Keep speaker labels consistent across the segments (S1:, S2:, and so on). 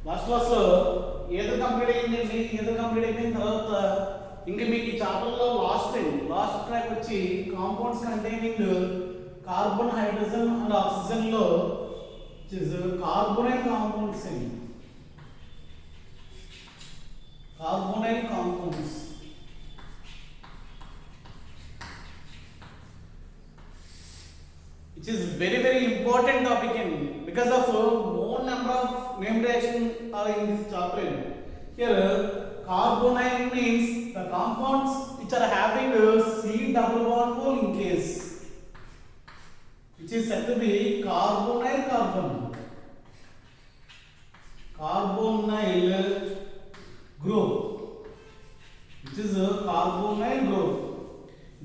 S1: Last క్లాస్లో ఏదో complete అయిందండి. ఏదో కంప్లీట్ అయిపోయిన తర్వాత ఇంకా మీకు ఈ చాప్టర్లో లాస్ట్ ట్రాక్ వచ్చి compounds containing carbon, hydrogen and ఆక్సిజన్లో కార్బోనైల్ కాంపౌండ్స్ అండి. Carbonyl compounds which is very important topic and because of more number of name reaction are in this chapter. Here carbonyl means the compounds which are having a C double bond linkage, which is said to be carbonyl group, which is a carbonyl group.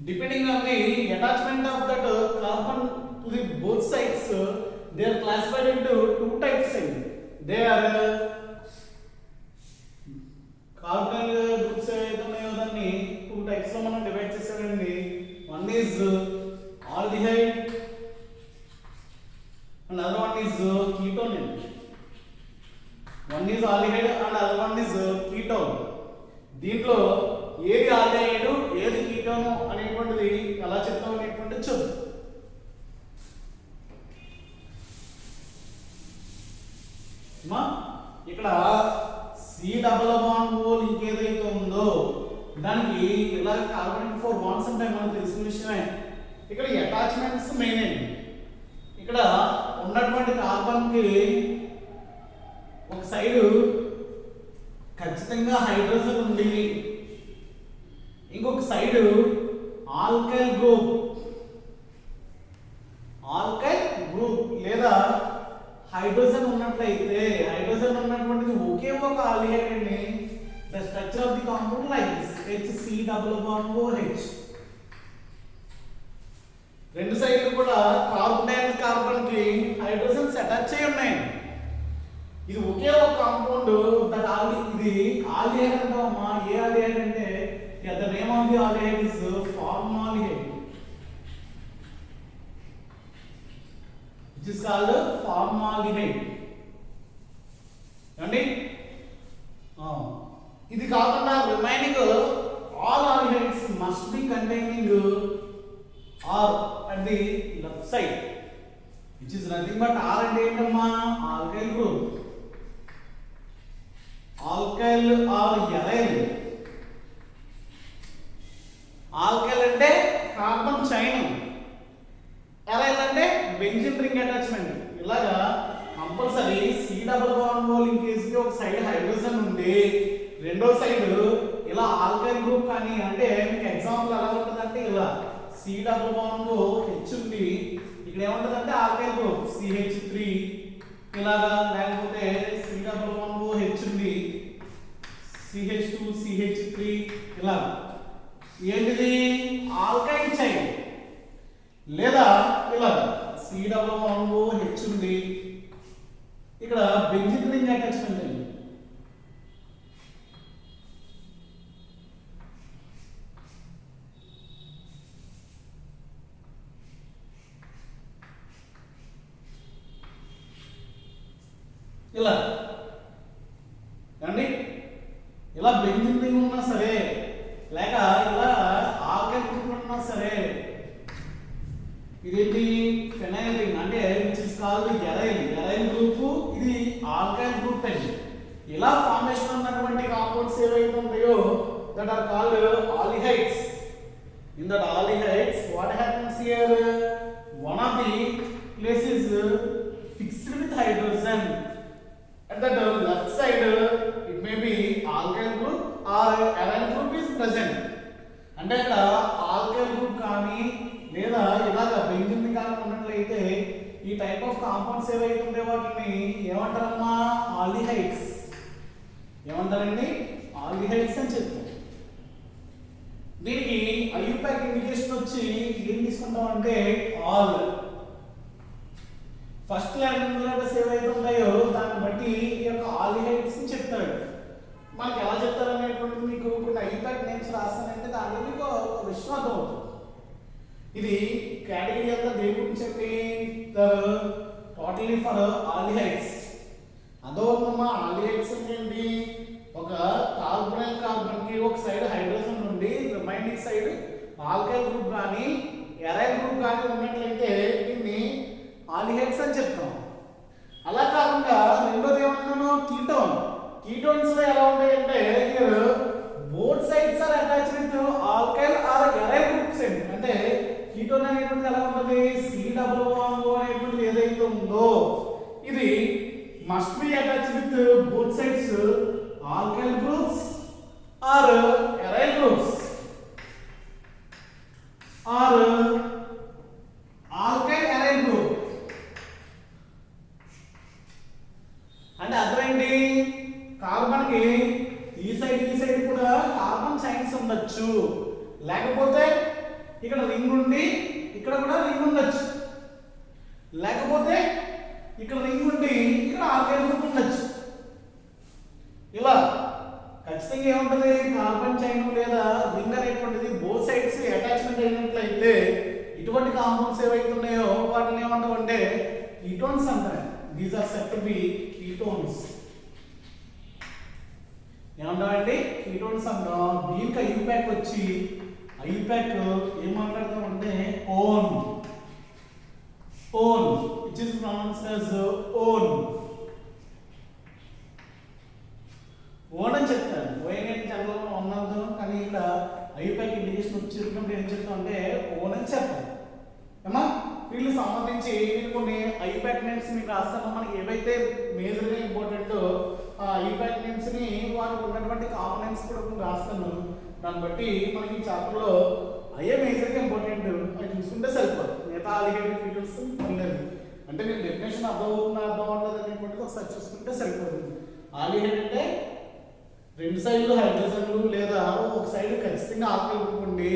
S1: Depending on the attachment of that carbon to the both sides, they are classified into two types. They are carbonyl groups two types లో మనం divide చేసామండి. One is aldehyde and other one is ketone. One is aldehyde and other one is ketone. దీంట్లో ఏది aldehyde ఏది ketone అనేటువంటిది ఎలా చెప్తాం అనేటువంటిది చూద్దాం. ఇక్కడ C double bond O link ఏదైతే ఉందో దానికి ఇలా కార్బన్ 4 బాండ్స్ ఉంటాయి, మనకు తెలిసిన విషయమే. ఇక్కడ అటాచ్మెంట్స్ మెయిన్ అండి. ఇక్కడ ఉన్నటువంటి కార్బన్ కి ఒక సైడ్ ఖచ్చితంగా హైడ్రోజన్ ఉంది, ఇంకొక సైడ్ ఆల్కైల్ గ్రూప్ లేదా హైడ్రోజన్ ఉన్నట్లయితే హైడ్రోజన్ ఉన్నటువంటిది ఒకే ఒక ఆల్డిహైడ్ అండి. The structure of the compound like this HC+OH. రెండు సైడ్లు కూడా కార్బన్ కి హైడ్రోజన్స్ అటాచ్ అయి ఉన్నాయి. ఇది ఒకే ఒక కాంపౌండ్ దట్ ఇది ఆల్డిహైడ్ అంటామా. ఏ ఆల్డిహైడ్ అంటే the name of the aldehyde is formaldehyde, which is called formaldehyde. అండి ఇది కాకుండా remaining all aldehydes must be containing R at the left side, which is nothing but R అంటే ఏంటమ్మా alkyl group, alkyl or aryl. Alkyl అంటే carbon chain, aryl అంటే benzene ring attachment. ఇలాగా compulsory C double bond O linkage కి ఒక side hydrogen ఉంది, రెండో side ఇలా ఆల్కైల్ గ్రూప్. కానీ అంటే మీకు ఎగ్జాంపుల్ ఎలా ఉంటుందంటే ఇలా C double bond O H ఉంది, ఇక్కడ ఏముంటుందంటే ఆల్కైల్ గ్రూప్ CH3 ఇలాగా, లేకపోతే C double bond O H ఉంది CH2 CH3 ఇలా. ఏంటిది ఆల్కైల్ చైన్. లేదా ఇలా C double bond O H ఉంది, ఇక్కడ బెంజీన్ రింగ్ అటాచ్మెంట్ అండి. ఇలా అండి, ఇలా బెంజీన్ రింగ్ ఉన్నా సరే లేక ఇలా ఆల్కైల్ గ్రూప్ ఉన్నా సరే ఇదేంటి ఫెనైల్ రింగ్ అంటే which is called aryl group. ఇది ఆల్కైల్ గ్రూప్ అండి. ఇలా ఫార్మేషన్ ఉన్నటువంటి కాంపౌండ్స్ ఏవైతే ఉంటాయో that are called aldehydes. In that aldehydes what happens here, one of the place is fixed with hydrogen. at the left side it may be alkyl group or aryl group is present. అంటే ఇక్కడ alkyl group కానీ లేదా ఇలాగ benzene కానీ ఉన్నట్లయితే ఈ type of compounds ఏవైతే ఉండే వాటిని ఏమంటారమ్మా ఆల్డిహైడ్స్. ఏమంటారండి ఆల్డిహైడ్స్ అని చెప్తాం. దీనికి ఐయుపాక్ ఇండికేషన్ వచ్చి ఏం తీసుకుంటాం అంటే ఆల్. ఫస్ట్ లెటర్స్ ఏవైతే ఉన్నాయో దాన్ని బట్టి ఈ యొక్క ఆల్డిహైడ్స్ ని చెప్తాడు. మనకి ఎలా చెప్తారు అనేటువంటిది మీకు కొన్ని ఐయుపాక్ నేమ్స్ రాస్తానంటే దాంట్లో మీకు ఒక విషయం అర్థమవుతుంది. ఇది కేటగిరీ అంతా దేని గురించి అంటే టోటల్లీ ఫర్ ఆల్డిహైడ్స్. అదోనమ్మా ఆల్డిహైడ్స్ ఏంటి, ఒక కార్బన్ కి ఒక సైడ్ హైడ్రోజన్ నుండి రిమైనింగ్ సైడ్ ఆల్కైల్ గ్రూప్ కానీ ఎరైల్ గ్రూప్ కానీ ఉన్నట్లయితే దీన్ని ఆల్డిహైడ్స్ అని చెప్తాం. అలా కాకుండా రెండోది ఏమన్నాను, కీటోన్స్ లో ఎలా ఉంటాయంటే both sides are attached with alkyl or aryl groups అండి. అంటే కీటోన్ అనేటువంటిది ఎలా ఉంటుంది, COO అనేటువంటిది ఏదైతే ఉందో ఇది must be attached with both sides alkyl groups or aryl groups or alkyl aryl group. అంటే అర్థం ఏంటి, కార్బన్ కి ఈ సైడ్ కూడా కార్బన్ చైన్స్ ఉండొచ్చు, లేకపోతే ఇక్కడ రింగ్ ఉండి ఇక్కడ కూడా రింగ్ ఉండొచ్చు, లేకపోతే ఇక్కడ రింగ్ ఉండి ఇక్కడ ఆల్కైల్ గ్రూప్ ఉండొచ్చు. ఇలా ఖచ్చితంగా ఏముంటుంది, కార్బన్ చైన్ లేదా రింగ్ అనేటువంటిది బోత్ సైడ్స్ అటాచ్మెంట్ అయినట్లయితే ఇటువంటి కాంపౌండ్స్ ఏవైతే ఉన్నాయో వాటిని ఏమంటాం అంటే కీటోన్స్ అంటారు. These are said to be ketones. ఏమంటామండి, కీటోన్స్ అంటాం. దీనికి ఐయుపాక్ వచ్చి ఐయుపాక్ ఏం మాట్లాడతాం అంటే one which is pronounced as own అని చెప్తాను. ఓన్ అంటే జనరల్గా ఉన్నది, కానీ ఇక్కడ ఐయుపాక్ ఇండికేషన్ వచ్చినప్పుడు ఏం చెప్తాం అంటే ఓన్ అని చెప్తాం. ఏమా వీళ్ళు సంబంధించి నేను కొన్ని ఐయుపాక్ నేమ్స్ మీకు రాస్తాను. మనకి ఏవైతే మేజర్గా ఇంపార్టెంట్ ఆ ఐయుపాక్ నేమ్స్ ని వాటికి ఉన్నటువంటి కాంపోనెంట్స్ కూడా కొన్ని రాస్తాను. దాన్ని బట్టి మనకి ఈ చాప్టర్లో అయ్యే మేజర్గా ఇంపార్టెంట్ అవి చూసుకుంటే సరిపోదు. మిగతా ఆల్డిహైడ్ కీటోన్స్ లేదు. అంటే నేను డెఫినేషన్ అర్థం అవ్వలేదు అనేటువంటిది ఒకసారి చూసుకుంటే సరిపోతుంది. ఆల్డిహైడ్ అంటే రెండు సైడ్లు హైడ్రోజన్లు లేదా ఒక సైడ్ ఖచ్చితంగా ఆల్కైల్ గ్రూప్ ఉండి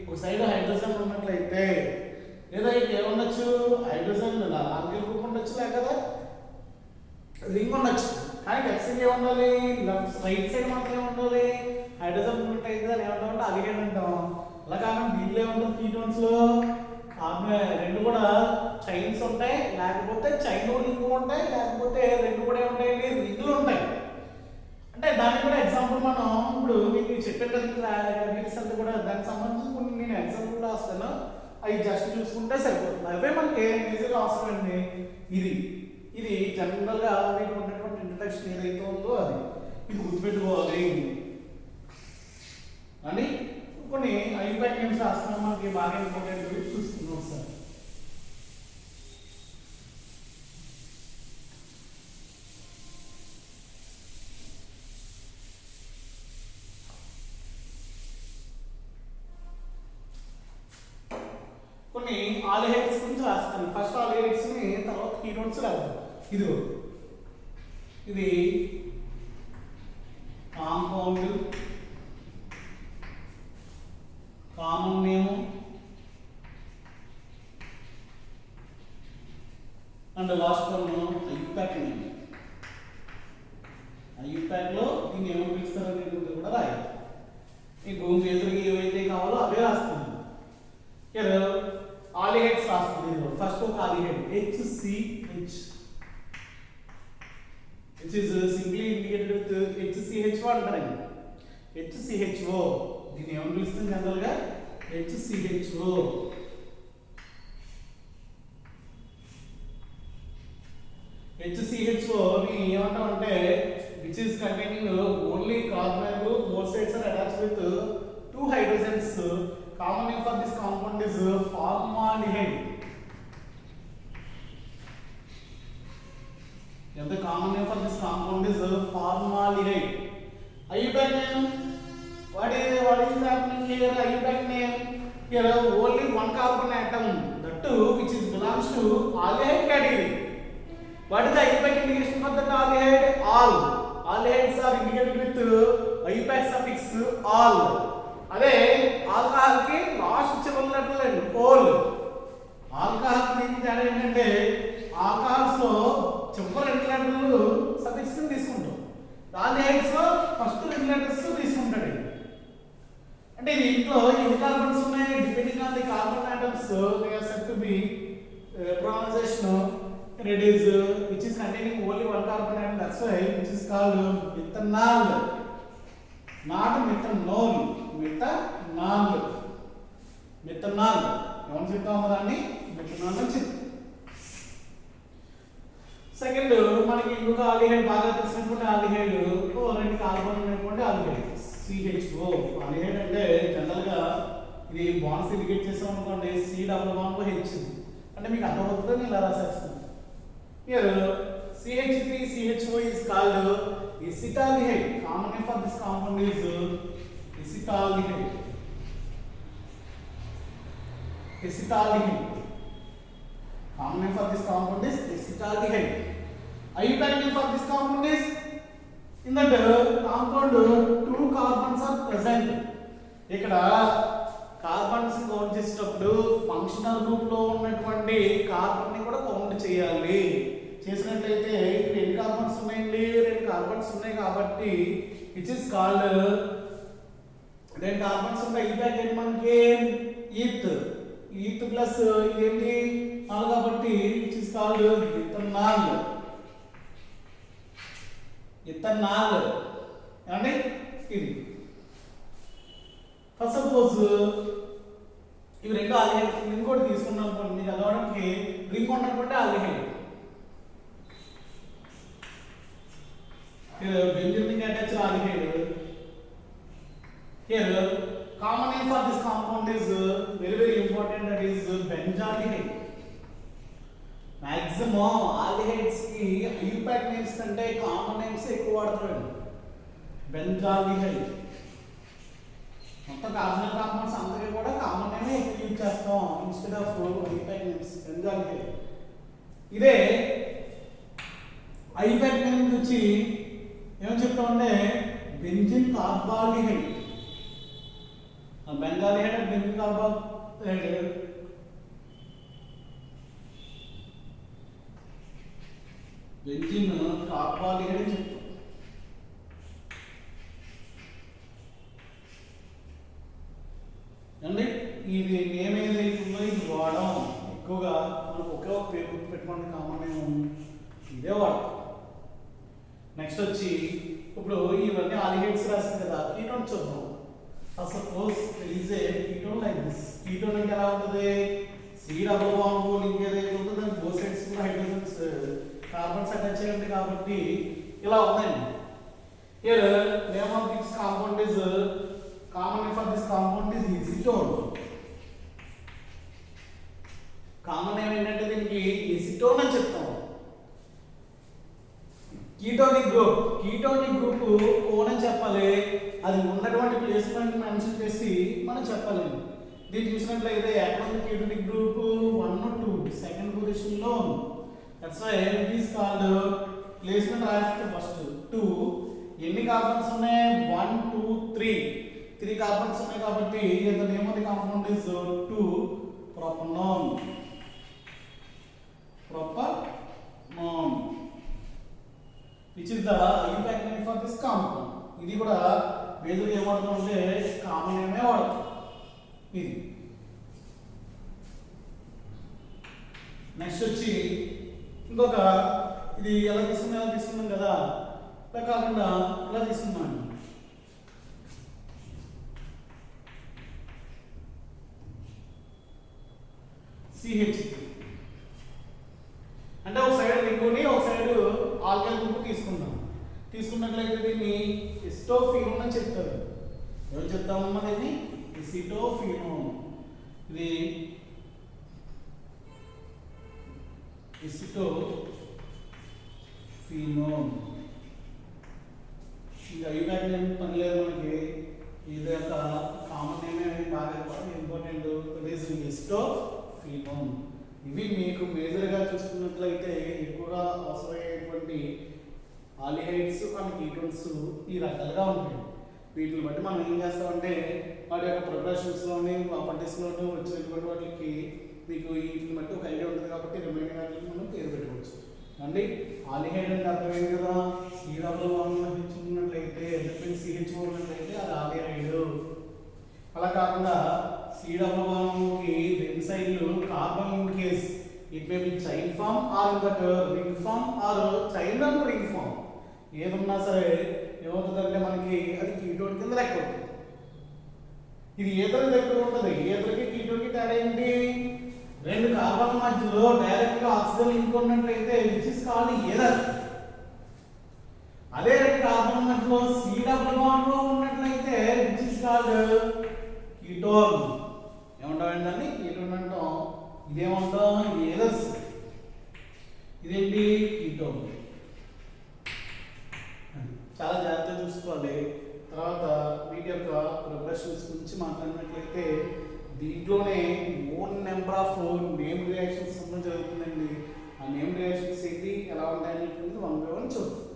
S1: ఒక సైడ్ హైడ్రోజన్ ఉన్నట్లయితే, లేదా ఇక్కడ ఏముండొచ్చు, హైడ్రోజన్ ఆల్కైల్ గ్రూప్ ఉండొచ్చు, లేకపోతే రింగ్ ఉండొచ్చు. కానీ ఖచ్చితంగా ఏముండాలి, రైట్ సైడ్ మాత్రమే ఉండాలి. హైడ్రోజన్ ఉన్నట్టయితే దాన్ని ఏమంటామంటే ఆల్డిహైడ్ అంటాం. అలా కాకుండా దీంట్లో ఏముంటుంది, కీటోన్స్ లో రెండు కూడా చైన్స్ ఉంటాయి, లేకపోతే చైన్ రింగ్ ఉంటాయి, లేకపోతే రెండు కూడా ఉంటాయండి రింగులు ఉంటాయి. అంటే దానికి కూడా ఎగ్జాంపుల్ మనం ఇప్పుడు మీకు చెప్పాను కదా రీల్స్ అంతా కూడా దానికి సంబంధించి కొన్ని నేను ఎగ్జాంపుల్ రాస్తాను, అవి జస్ట్ చూసుకుంటే సరిపోతుంది. అవే మనకి మేజర్గా అవసరం అండి. ఇది జనరల్గా వీటికి ఉన్నటువంటి ఇంట్రడక్షన్ ఏదైతే ఉందో అది ఇది గుర్తుపెట్టుకోవాలి అని కొన్ని ఐయుపాక్ నేమ్స్ రాస్తున్నాం. మనకి బాగా ఇంపార్టెంట్ చూస్తున్నాం ఒకసారి. కొన్ని ఆల్డిహైడ్స్ గురించి రాస్తాను. ఫస్ట్ ఆల్డిహైడ్స్ ని, తర్వాత కీటోన్స్ రాద్దాం. ఇది compound, common name and last one IUPAC name. IUPAC లో దీన్ని ఏమో పిలుస్తారు అనేది కూడా రాయాలి. మీకు మేజర్గా ఏవైతే కావాలో అవే రాస్తున్నాను. ఆల్డిహైడ్స్ రాస్తుంది. ఫస్ట్ ఒక aldehyde HCH, which is simply indicated with HCHO అంటారండి. HCHO దీన్ని ఏమని పిలుస్తుంది జనరల్గా, HCHO. HCHO ని ఏమంటామంటే which is containing only carbonyl group, both sides are attached with two hydrogens. Common name for this compound is formaldehyde. The common name for this compound is formaldehyde. IUPAC name, what is happening here? IUPAC name, here only one carbon atom, that too which is belongs to aldehyde category. What is the IUPAC indication for that aldehyde? All. Aldehydes are indicated with IUPAC suffix all. అదే alcohol కి last చివరి letter అండి whole. Alcohol దీనికి తేడా ఏంటంటే alcohols లో చివరి రెండు లెటర్లు సఫిక్స్ తీసుకుంటాం, ఆల్డిహైడ్స్ లో ఫస్ట్ రెండు లెటర్స్ తీసుకుంటాడు. అంటే దీంట్లో ఎన్ని కార్బన్స్ ఉన్నాయి, depending on the carbon atoms they are said to be pronunciation. and it is which is containing only one carbon atom, that's why which is called methanol, not methanol, methanol, methanol. ఏమని చెప్తాము దాన్ని methanol అని చెప్తాం. Second మనకి ఇంకొక aldehyde బాగా తెలిసినటువంటి aldehyde రెండు కార్బన్ ఉన్నటువంటి ఆల్డిహైడ్ CHO. ఆల్డిహైడ్ అంటే జనరల్ గా ఇది బాండ్స్ ఇండికేట్ చేసాం అనుకోండి C డబుల్ బాండ్ H అంటే మీకు అర్థమవుతుందో నేను ఇలా రాసేస్తాను. Here CH3CHO is called acetaldehyde. Common name for this compound is acetaldehyde. Acetaldehyde. Common name for this compound is acetaldehyde. IUPAC name for this compound is, in that compound 2 carbons are present. ఇక్కడ carbons count చేసేటప్పుడు functional group లో ఉన్నటువంటి carbon ని కూడా count చేయాలి. చేసినట్లయితే ఇక్కడ ఎన్ని కార్బన్స్ ఉన్నాయండి, 2 కార్బన్స్ ఉన్నాయి కాబట్టి విచ్ ఇస్ కాల్డ్, 2 కార్బన్స్ ఉన్నాయి. IUPAC ఏంటి మనకి ఈత్ ప్లస్ ఇదేంటి 4 కాబట్టి which is called ethanol. Ethanol అంటే ఇది. ఫస్ట్ సపోజ్ ఇవి రెండు ఆల్డిహైడ్ రింగ్ కూడా తీసుకున్నాం అనుకోండి, మీకు అలవాడానికి రింగ్ ఉన్నటువంటి aldehyde benzene ring attached aldehyde. Here common name for this compound is very important, that is benzaldehyde. Maximum aldehydes ki IUPAC names కంటే కామన్ నేమ్స్ ఎక్కువ వాడతారు. benzaldehyde మొత్తం కార్బన్ కాంపౌండ్స్ అందరికీ కూడా కామన్ నేమే ఎక్కువ యూజ్ చేస్తాం instead of IUPAC names. benzaldehyde ఇదే IUPAC name నుంచి ఏమని చెప్తామంటే బెంజిన్ కార్బాల్డిహైడ్. బెంజాల్డిహైడ్ అంటే బెంజిన్ కార్బాల్డిహైడ్, బెంజిన్ కార్బాల్డిహైడ్ అని చెప్తాం. అంటే ఇది నేమ్ ఏదైతుందో ఇది వాడడం ఎక్కువగా మనకు ఒకే ఒక పేరు గుర్తు పెట్టుకోండి, కామన్ నేమ్ ఇదే వాడతాం. నెక్స్ట్ వచ్చి ఇప్పుడు ఇవన్నీ ఆల్డిహైడ్స్ రాసింది కదా, కీటోన్ చూద్దాం. First suppose is a ketone like this. Ketone అంటే ఎలా ఉంటుంది, C డబుల్ బాండ్ లింక్ ఏదైతే ఉంటుందో దానికి బోత్ సైడ్స్ కూడా హైడ్రోజన్స్ కార్బన్స్ అటాచ్ అయ్యి ఉంది కాబట్టి ఇలా ఉందండి. Here name of this compound is, common name for this compound is acetone. Common name ఏంటంటే దీనికి ఎసిటోన్ అని చెప్తాం. కీటోనిక్ గ్రూప్ ఓన్ అని చెప్పాలి, అది ఉన్నటువంటి ప్లేస్మెంట్ మెన్షన్ చేసి మనం చెప్పాలి. దీన్ని చూసినట్లయితే ఎక్కడ ఉంది కీటోనిక్ గ్రూప్ 1 2 సెకండ్ పొజిషన్ లో ఉంది. That's why it is called placement రాస్తే ఫస్ట్ 2 ఎన్ని కార్బన్స్ ఉన్నాయి 1 2 3 కార్బన్స్ ఉన్నాయి కాబట్టి the name of the compound is 2 propanone. Which is the IUPAC name for this compound. ఇది కూడా బేసిక్ ఏం వాడతాం అంటే కామన్ నేమే వాడతాం. ఇది నెక్స్ట్ వచ్చి ఇంకొక, ఇది ఎలా తీసుకున్నాం కదా, ఇలా కాకుండా ఇలా తీసుకున్నాను. CH3 అంటే ఒక సైడ్ రింగుని ఒక సైడ్ ఆల్కైల్ గ్రూప్ తీసుకుందాం. తీసుకున్నట్లయితే దీన్ని ఎసిటోఫినోన్ అని చెప్తారు. ఏం చెప్తామమ్మా దీన్ని, ఎసిటోఫినోన్. ఇది ఎసిటోఫినోన్. ఇది IUPAC నేమ్ పని లేదు మనకి, ఇది యొక్క కామన్ నేమ్ బాగా ఇంపార్టెంట్, ఎసిటోఫినోన్. ఇవి మీకు మేజర్గా చూసుకున్నట్లయితే ఎక్కువగా అవసరమైనటువంటి ఆల్డిహైడ్స్ అండ్ కీటోన్స్ ఈ రకాలుగా ఉంటాయి. వీటిని బట్టి మనం ఏం చేస్తామంటే వాటి యొక్క ప్రిపరేషన్స్లోని ప్రాపర్టీస్లోనూ వచ్చినటువంటి వాటికి మీకు వీటిని బట్టి ఒక ఐడియా ఉంటుంది కాబట్టి రిమైనింగ్ వాటికి మనం పేరు పెట్టుకోవచ్చు. అండి ఆల్డిహైడ్ అంటే అర్థమైంది కదా, C డబుల్ బాండ్ ఉన్నట్లయితే CHO ఉన్నట్లయితే అది ఆల్డిహైడ్. అలా కాకుండా C డబుల్ బాండ్కి రెండు సైడ్లు carbon linkage it may be chain form or in that ring form or chain and ring form. ఏదున్నా సరే ఏమవుతుందంటే మనకి అది కీటోన్ కింద లెక్క అవుతుంది. ఇది ఏదర్ దగ్గర ఉంటుంది. ఏదర్కి కీటోన్కి తేడా ఏంటి? రెండు కార్బన్ మధ్యలో డైరెక్ట్ గా ఆక్సిజన్ లింక్ ఉన్నట్లయితే విచ్ ఇస్ కాల్డ్ ఏదర్. అదే రెండు కార్బన్ మధ్యలో సి డబుల్ బాండ్ లో ఉన్నట్లయితే విచ్ ఇస్ కాల్డ్ కీటోన్. ఏమంటాం దాన్ని? కీటోన్ అంటాం. ఇదేమంటాం? ఏదర్స్. ఇదేంటి? కీటోన్. చాలా జాగ్రత్తగా చూసుకోవాలి. తర్వాత వీటి యొక్క ప్రిపరేషన్స్ గురించి మాట్లాడినట్లయితే దీంట్లోనే more number of name reactions జరుగుతుందండి. ఆ నేమ్ రియాక్షన్స్ ఏంటి, ఎలా ఉంటాయనేటువంటిది 1 by 1 చూద్దాం.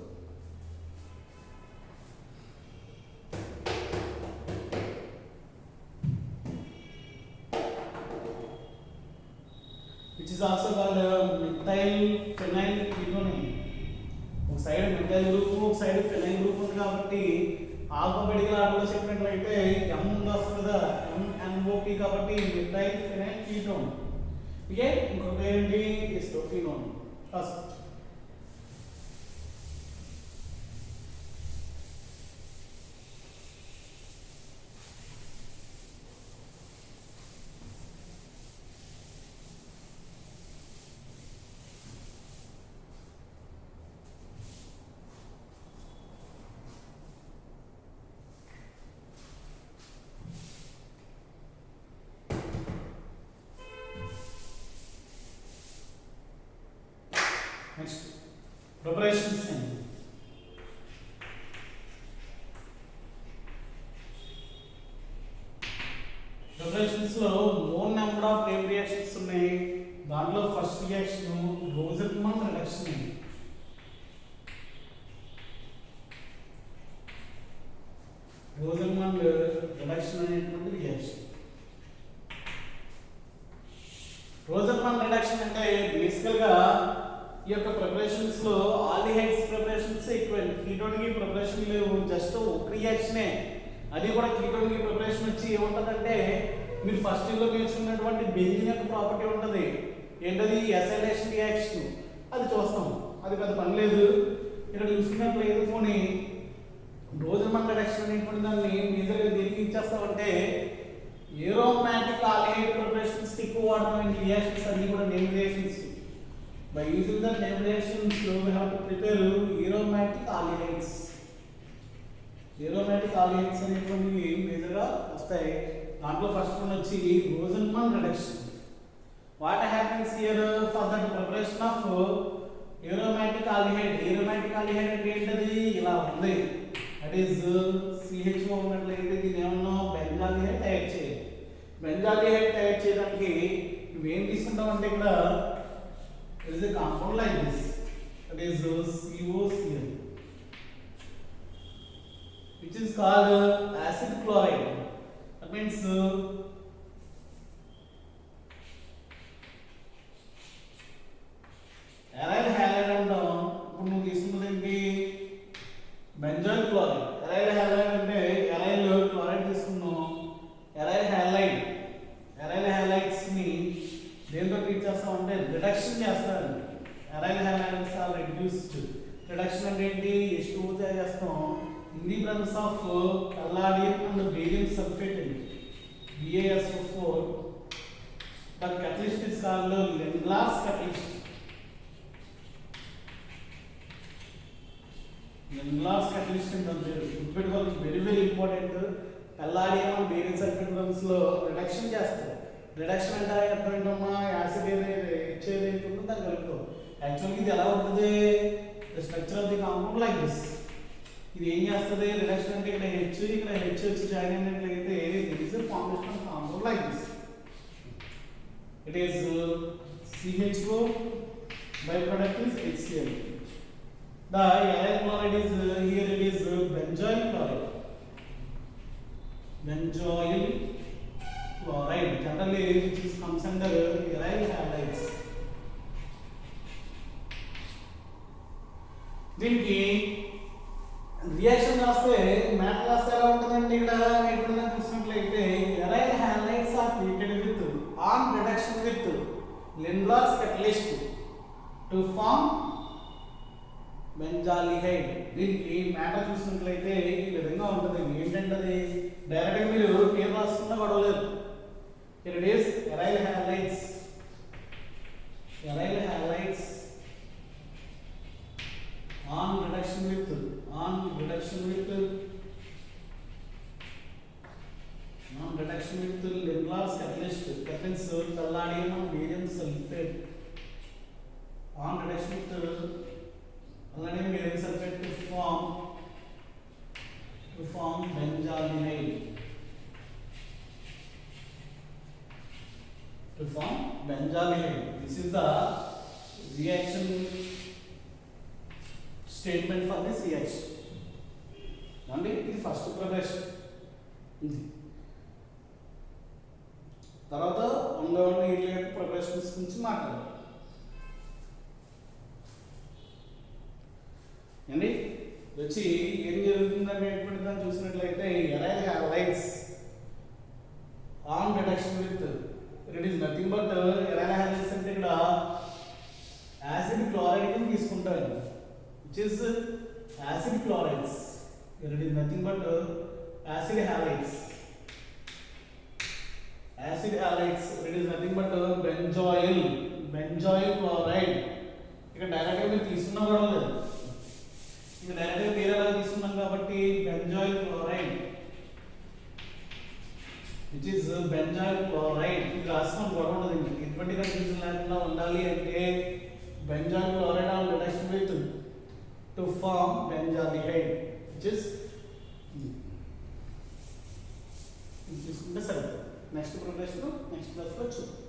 S1: which is also called methyl phenyl ketone. ఒక సైడ్ మిథైల్ గ్రూప్, ఒక సైడ్ ఫెనైల్ గ్రూప్ ఉంది కాబట్టి ఆల్ఫాబెటికల్ ఆర్డర్లో చెప్పినట్లయితే M ఉంది వస్తుంది కదా, MNOP కాబట్టి మిథైల్ ఫెనైల్ కీటోన్. ఓకే, ఇంకొక ఏంటి? ఎస్టోఫినోన్. ఫస్ట్ నెక్స్ట్ ప్రిపరేషన్స్ అండి. ప్రిపరేషన్స్ లో more number of name reactions ఉన్నాయి. దాంట్లో ఫస్ట్ రియాక్షన్ రోజెన్మన్ రిడక్షన్ అండి. రోజెన్మన్ రిడక్షన్ అనేటువంటి రియాక్షన్. రోజెన్మన్ రిడక్షన్ అంటే బేసికల్ గా ఈ యొక్క ప్రిపరేషన్స్ లో ఆల్డిహైడ్స్ ప్రిపరేషన్స్ ఎక్కువ. కీటోన్ కి ప్రిపరేషన్ లేవు, జస్ట్ ఒక రియాక్షనే. అది కూడా కీటోన్ కి ప్రిపరేషన్ వచ్చి ఏముంటదంటే మీరు ఫస్ట్ ఇయర్ లో నేర్చుకున్నటువంటి బెంజీన్ యొక్క ప్రాపర్టీ ఉంటది. ఏంటది? Acylation reaction. అది చూస్తాం, అది పెద్ద పని లేదు. ఇక్కడ చూసుకున్నట్లయితే పోనీ రోజెన్మన్ రిడక్షన్ అనేటువంటి దాన్ని మేజర్గా దేనికి ఇచ్చేస్తామంటే ఏరోమాటిక్ ఆల్డిహైడ్ ప్రిపరేషన్స్ ఎక్కువ వాడతాం. రియాక్షన్స్ అన్ని కూడా name reactions. By using the name reactions, we have to prepare aromatic aldehydes. Aromatic aldehydes అనేటువంటి మేజర్గా వస్తాయి. దాంట్లో ఫస్ట్ వన్ వచ్చి రోజెన్మన్ reduction. What happens here for the preparation of aromatic aldehyde? Aromatic aldehyde అంటే ఏంటది? ఇలా ఉంది. That is CHO ఉన్నట్లయితే దీన్ని ఏమన్నా బెంజాల్డిహైడ్ తయారు చేయాలి. బెంజాల్డిహైడ్ తయారు చేయడానికి నువ్వేం తీసుకుంటావు అంటే ఇక్కడ there is a compound like this, that is COCl, which is called acid chloride. That means aryl halide అంటాం. ఇప్పుడు నువ్వు తీసుకున్నది ఏంటి? Benzoyl chloride. aryl halide అంటే aryl క్లోరైడ్ తీసుకున్నాం. aryl halides ని దేంతో ట్రీట్ చేస్తామంటే రిడక్షన్ చేస్తారు. aryl halides are reduced. Reduction అంటే ఏంటి? H2O తయారు చేస్తాం in the presence of palladium and barium sulphate అండి, BaSO4. The catalyst is called Lindlar's catalyst. Lindlar's catalyst అంటే గుర్తుపెట్టుకోవాలి, very very important. Palladium and barium sulphate presence లో reduction చేస్తారు. Reduction అంటే అర్థం ఏంటమ్మా? యాసిడ్ ఏదైతే ఉందో దాన్ని కలుపుతాం. యాక్చువల్గా ఇది ఎలా ఉంటుంది? The structure of the compound like this. ఇది ఏం చేస్తుంది? రిడక్షన్ అంటే ఇక్కడ H, ఇక్కడ H వచ్చి జాయిన్ అయినట్లయితే this is formation of compound like this. It is CHO, by product is HCl. The aryl chloride is here, it is benzoyl chloride. Benzoyl chloride generally which is comes under aryl halides. దీనికి reaction రాస్తే matter రాస్తే ఎలా ఉంటుందంటే ఇక్కడ ఎప్పుడైనా చూసినట్లయితే aryl halides are treated with on reduction with Lindlar's catalyst బెంజాలిహైడ్. దీనికి matter చూసినట్లయితే ఈ విధంగా ఉంటుంది. ఏంటంటే అది డైరెక్ట్గా మీరు పేరు రాసుకున్నా గొడవలేదు. Here it is, aryl halides. Aryl halides on reduction with Lindlar's catalyst palladium and barium sulfate on reduction with palladium barium sulfate to form benzaldehyde. This is the reaction statement for this reaction. And it is first progression. తర్వాత ongoing immediate progressions గురించి మాట్లాడాలి. అండి వచ్చి ఏం జరుగుతుందనేటువంటి దాన్ని చూసినట్లయితే aryl halides on reduction with it is nothing but aryl halides అంటే ఇక్కడ యాసిడ్ క్లోరైడ్ ని తీసుకుంటారు, which is acid chlorides. Here it is nothing but acid halides. It is nothing but benzoyl chloride. ఇక్కడ డైరెక్ట్ గా మీరు తీసుకున్నా కూడా లేదు, ఇక డైరెక్ట్ గా పేరు ఎలా తీసుకున్నాం కాబట్టి benzoyl chloride, which is benzoyl chloride. ఇది రాసుకున్నాం కూడా ఉండదు. ఎటువంటి కన్ఫ్యూజన్ లేకుండా ఉండాలి అంటే benzoyl chloride on reduction with to form benzaldehyde, which is తీసుకుంటే సరే. నెక్స్ట్ ప్రోగ్రెస్ నెక్స్ట్ క్లాస్ లో చూద్దాం.